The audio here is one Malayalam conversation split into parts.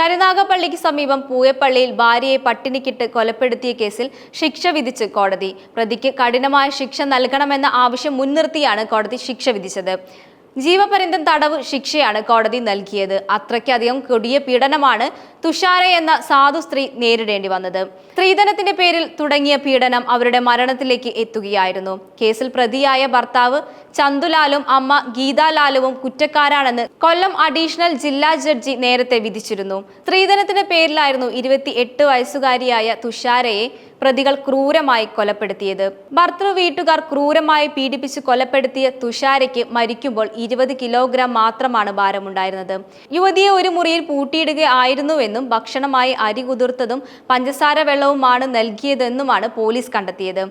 കരുനാഗപ്പള്ളിക്ക് സമീപം പൂയപ്പള്ളിയിൽ ഭാര്യയെ പട്ടിണിക്കിട്ട് കൊലപ്പെടുത്തിയ കേസിൽ ശിക്ഷ വിധിച്ച് കോടതി. പ്രതിക്ക് കഠിനമായ ശിക്ഷ നൽകണമെന്ന ആവശ്യം മുൻനിർത്തിയാണ് കോടതി ശിക്ഷ വിധിച്ചത്. ജീവപര്യന്തം തടവ് ശിക്ഷയാണ് കോടതി നൽകിയത്. അത്രയ്ക്കധികം കൊടിയ പീഡനമാണ് തുഷാര എന്ന സാധു സ്ത്രീ നേരിടേണ്ടി വന്നത്. സ്ത്രീധനത്തിന്റെ പേരിൽ തുടങ്ങിയ പീഡനം അവരുടെ മരണത്തിലേക്ക് എത്തുകയായിരുന്നു. കേസിൽ പ്രതിയായ ഭർത്താവ് ചന്തുലാലും അമ്മ ഗീതാലാലുവും കുറ്റക്കാരാണെന്ന് കൊല്ലം അഡീഷണൽ ജില്ലാ ജഡ്ജി നേരത്തെ വിധിച്ചിരുന്നു. സ്ത്രീധനത്തിന്റെ പേരിലായിരുന്നു 28 വയസ്സുകാരിയായ തുഷാരയെ പ്രതികൾ ക്രൂരമായി കൊലപ്പെടുത്തിയത്. ഭർത്തൃ വീട്ടുകാർ ക്രൂരമായി പീഡിപ്പിച്ച് കൊലപ്പെടുത്തിയ തുഷാരയ്ക്ക് മരിക്കുമ്പോൾ 20 കിലോഗ്രാം മാത്രമാണ് ഭാരമുണ്ടായിരുന്നത്. യുവതിയെ ഒരു മുറിയിൽ പൂട്ടിയിടുകയായിരുന്നുവെന്നും ഭക്ഷണമായി അരി കുതിർത്തതും പഞ്ചസാര വെള്ളവുമാണ് നൽകിയതെന്നുമാണ് പോലീസ് കണ്ടെത്തിയത്.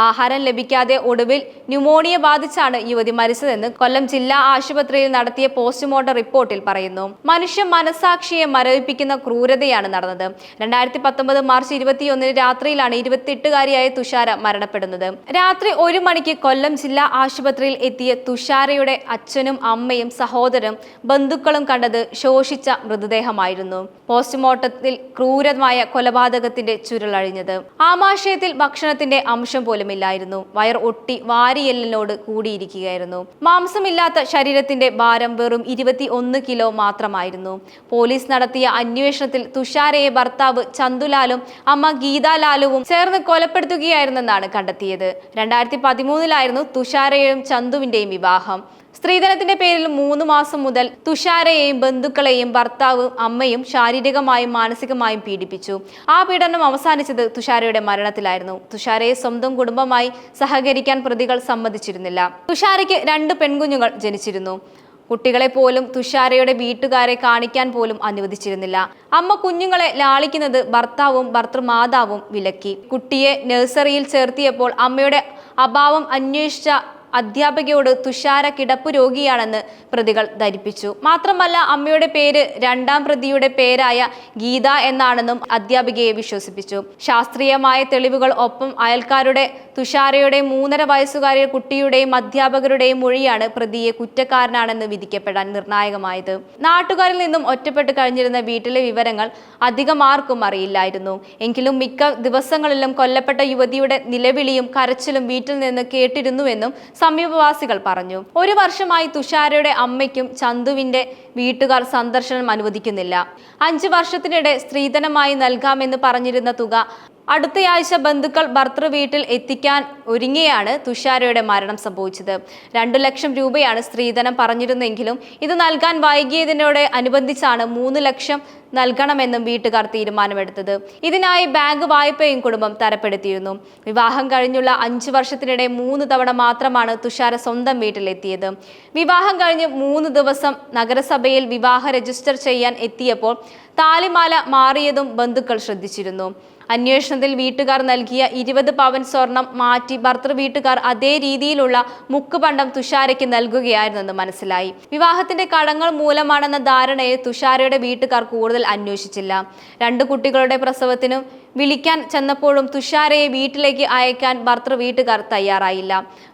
ആഹാരം ലഭിക്കാതെ ഒടുവിൽ ന്യൂമോണിയ ബാധിച്ചാണ് യുവതി മരിച്ചതെന്ന് കൊല്ലം ജില്ലാ ആശുപത്രിയിൽ നടത്തിയ പോസ്റ്റ്മോർട്ടം റിപ്പോർട്ടിൽ പറയുന്നു. മനുഷ്യ മനസാക്ഷിയെ മരവിപ്പിക്കുന്ന ക്രൂരതയാണ് നടന്നത്. 2019 മാർച്ച് 21 രാത്രിയിലാണ് 28-കാരിയായ തുഷാര മരണപ്പെടുന്നത്. രാത്രി 1 മണിക്ക് കൊല്ലം ജില്ലാ ആശുപത്രിയിൽ എത്തിയ തുഷാരയുടെ അച്ഛനും അമ്മയും സഹോദരനും ബന്ധുക്കളും കണ്ടത് ശോഷിച്ച മൃതദേഹമായിരുന്നു. പോസ്റ്റ്മോർട്ടത്തിൽ ക്രൂരമായ കൊലപാതകത്തിന്റെ ചുരുളഴിഞ്ഞത്. ആമാശയത്തിൽ ഭക്ഷണത്തിന്റെ അംശം പോലുമില്ലായിരുന്നു. വയർ ഒട്ടി വാരിയെല്ലിനോട് കൂടിയിരിക്കുകയായിരുന്നു. മാംസമില്ലാത്ത ശരീരത്തിന്റെ ഭാരം വെറും 21 കിലോ മാത്രമായിരുന്നു. പോലീസ് നടത്തിയ അന്വേഷണത്തിൽ തുഷാരയെ ഭർത്താവ് ചന്തുലാലും അമ്മ ഗീതാലാലുവും ചേർന്ന് കൊലപ്പെടുത്തുകയായിരുന്നെന്നാണ് കണ്ടെത്തിയത്. 2013-ലായിരുന്നു തുഷാരയും ചന്തുവിന്റെയും വിവാഹം. സ്ത്രീധനത്തിന്റെ പേരിൽ 3 മാസം മുതൽ തുഷാരയെയും ബന്ധുക്കളെയും ഭർത്താവും അമ്മയും ശാരീരികമായും മാനസികമായും പീഡിപ്പിച്ചു. ആ പീഡനം അവസാനിച്ചത് തുഷാരയുടെ മരണത്തിലായിരുന്നു. തുഷാരയെ സ്വന്തം കുടുംബമായി സഹകരിക്കാൻ പ്രതികൾ സമ്മതിച്ചിരുന്നില്ല. തുഷാരയ്ക്ക് 2 പെൺകുഞ്ഞുങ്ങൾ ജനിച്ചിരുന്നു. കുട്ടികളെ പോലും തുഷാരയുടെ വീട്ടുകാരെ കാണിക്കാൻ പോലും അനുവദിച്ചിരുന്നില്ല. അമ്മ കുഞ്ഞുങ്ങളെ ലാളിക്കുന്നത് ഭർത്താവും ഭർത്തൃമാതാവും വിലക്കി. കുട്ടിയെ നഴ്സറിയിൽ ചേർത്തിയപ്പോൾ അമ്മയുടെ അഭാവം അന്വേഷിച്ച അധ്യാപികയോട് തുഷാര കിടപ്പു രോഗിയാണെന്ന് പ്രതികൾ ധരിപ്പിച്ചു. മാത്രമല്ല അമ്മയുടെ പേര് 2ാം പ്രതിയുടെ പേരായ ഗീത എന്നാണെന്നും അധ്യാപികയെ വിശ്വസിപ്പിച്ചു. ശാസ്ത്രീയമായ തെളിവുകൾ ഒപ്പം അയൽക്കാരുടെ തുഷാരയുടെ 3.5 വയസ്സുകാരിയ കുട്ടിയുടെയും അധ്യാപകരുടെയും മൊഴിയാണ് പ്രതിയെ കുറ്റക്കാരനാണെന്ന് വിധിക്കപ്പെടാൻ നിർണായകമായത്. നാട്ടുകാരിൽ നിന്നും ഒറ്റപ്പെട്ട് കഴിഞ്ഞിരുന്ന വീട്ടിലെ വിവരങ്ങൾ അധികം ആർക്കും അറിയില്ലായിരുന്നു. എങ്കിലും മിക്ക ദിവസങ്ങളിലും കൊല്ലപ്പെട്ട യുവതിയുടെ നിലവിളിയും കരച്ചിലും വീട്ടിൽ നിന്ന് കേട്ടിരുന്നുവെന്നും സമീപവാസികൾ പറഞ്ഞു. 1 വർഷമായി തുഷാരയുടെ അമ്മയ്ക്കും ചന്തുവിന്റെ വീട്ടുകാർ സന്ദർശനം അനുവദിക്കുന്നില്ല. 5 വർഷത്തിനിടെ സ്ത്രീധനമായി നൽകാമെന്ന് പറഞ്ഞിരുന്ന തുക അടുത്തയാഴ്ച ബന്ധുക്കൾ ഭർത്തൃ വീട്ടിൽ എത്തിക്കാൻ ഒരുങ്ങിയാണ് തുഷാരയുടെ മരണം സംഭവിച്ചത്. 2 ലക്ഷം രൂപയാണ് സ്ത്രീധനം പറഞ്ഞിരുന്നെങ്കിലും ഇത് നൽകാൻ വൈകിയതിനോട് അനുബന്ധിച്ചാണ് 3 ലക്ഷം നൽകണമെന്നും വീട്ടുകാർ തീരുമാനമെടുത്തത്. ഇതിനായി ബാങ്ക് വായ്പയും കുടുംബം തരപ്പെടുത്തിയിരുന്നു. വിവാഹം കഴിഞ്ഞുള്ള 5 വർഷത്തിനിടെ 3 തവണ മാത്രമാണ് തുഷാര സ്വന്തം വീട്ടിലെത്തിയത്. വിവാഹം കഴിഞ്ഞ് 3 ദിവസം നഗരസഭയിൽ വിവാഹ രജിസ്റ്റർ ചെയ്യാൻ എത്തിയപ്പോൾ താലിമാല മാറിയതും ബന്ധുക്കൾ ശ്രദ്ധിച്ചിരുന്നു. അന്വേഷണത്തിൽ വീട്ടുകാർ നൽകിയ 20 പവൻ സ്വർണം മാറ്റി ഭർത്തൃ വീട്ടുകാർ അതേ രീതിയിലുള്ള മുക്കുപണ്ടം തുഷാരയ്ക്ക് നൽകുകയായിരുന്നെന്ന് മനസ്സിലായി. വിവാഹത്തിന്റെ കടങ്ങൾ മൂലമാണെന്ന ധാരണയെ തുഷാരയുടെ വീട്ടുകാർ കൂടുതൽ അന്വേഷിച്ചില്ല. 2 കുട്ടികളുടെ പ്രസവത്തിനും വിളിക്കാൻ ചെന്നപ്പോഴും തുഷാരയെ വീട്ടിലേക്ക് അയക്കാൻ ഭർത്തൃ വീട്ടുകാർ തയ്യാറായില്ല.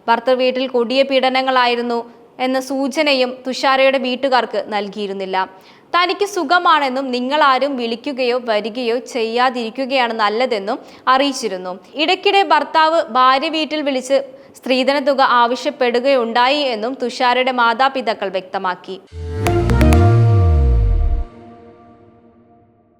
ഭർത്തൃ വീട്ടിൽ കൊടിയ പീഡനങ്ങളായിരുന്നു എന്ന സൂചനയും തുഷാരയുടെ വീട്ടുകാർക്ക് നൽകിയിരുന്നില്ല. തനിക്ക് സുഖമാണെന്നും നിങ്ങൾ ആരും വിളിക്കുകയോ വരികയോ ചെയ്യാതിരിക്കുകയാണ് നല്ലതെന്നും അറിയിച്ചിരുന്നു. ഇടയ്ക്കിടെ ഭർത്താവ് ഭാര്യ വീട്ടിൽ വിളിച്ച് സ്ത്രീധന തുക ആവശ്യപ്പെടുകയുണ്ടായി എന്നും തുഷാരയുടെ മാതാപിതാക്കൾ വ്യക്തമാക്കി.